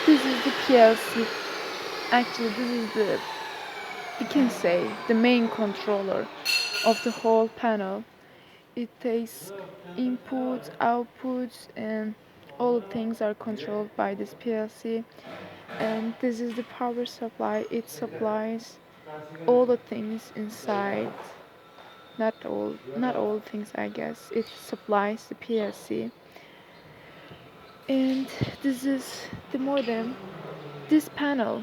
This is the PLC. Actually, this is the, you can say, the main controller of the whole panel. It takes inputs, outputs, and all things are controlled by this PLC. And this is the power supply. It supplies all the things inside. Not all things, I guess. It supplies the PLC. And this is the modem. This panel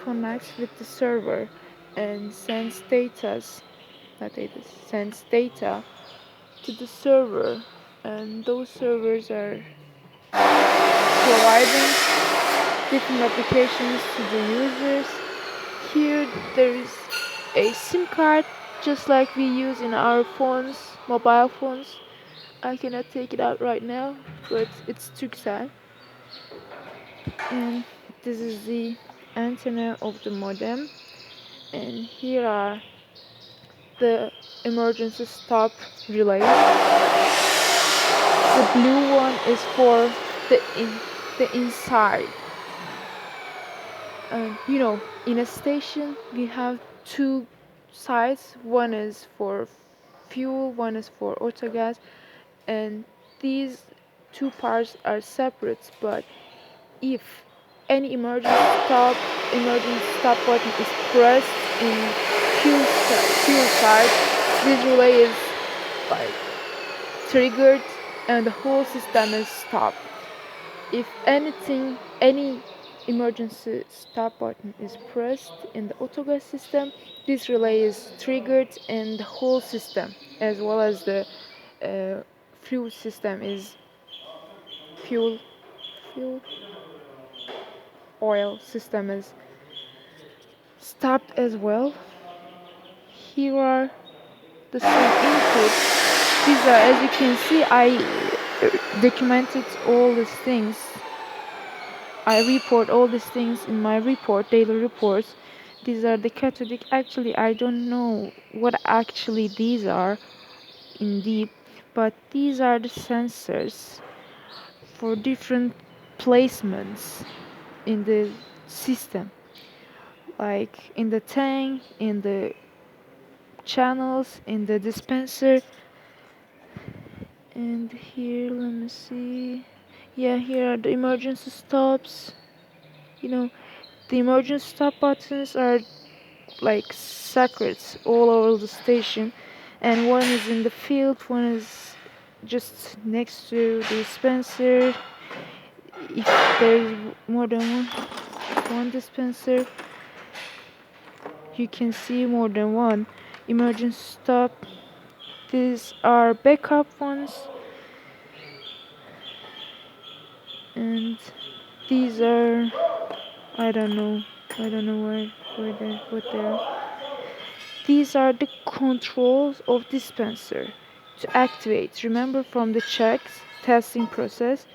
connects with the server and sends data to the server, and those servers are providing different applications to the users. Here there is a SIM card just like we use in our phones, mobile phones. I cannot take it out right now, but it's Turkcell. And this is the antenna of the modem, and here are the emergency stop relays. The blue one is for the inside. In a station we have two sides. One is for fuel, one is for autogas, and these two parts are separate. But if any emergency stop button is pressed in fuel side, this relay is like triggered and the whole system is stopped. If any emergency stop button is pressed in the autogas system, this relay is triggered and the whole system, as well as the fuel system, is fuel oil system is stopped as well. Here are the same inputs. These are, as you can see, I documented all these things. I report all these things in my daily reports. These are the cathodic. Actually, I don't know what actually these are in deep, but these are the sensors for different placements in the system, like in the tank, in the channels, in the dispenser. And here, let me see. Yeah, here are the emergency stops. The emergency stop buttons are like circuits all over the station, and one is in the field, one is just next to the dispenser. If there is more than one dispenser, you can see more than one emergency stop. These are backup ones, and these are, I don't know what they are. These are the controls of dispenser to activate. Remember from the testing process,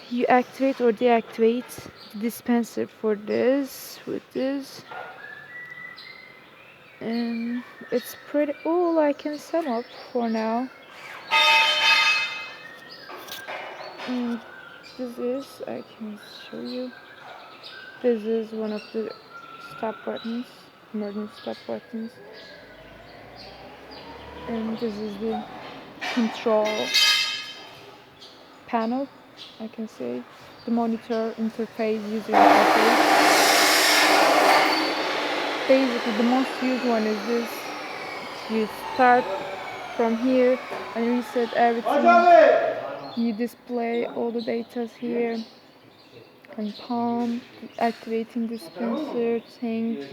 you activate or deactivate the dispenser for this with this. And it's pretty all I can sum up for now. And this is, I can show you, this is one of the stop buttons, emergency stop buttons. And this is the control panel, I can say, the monitor interface, user interface. Basically the most used one is this. You start from here and reset everything. You display all the data here, and pump, activating dispenser, tank,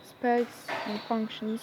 specs and functions.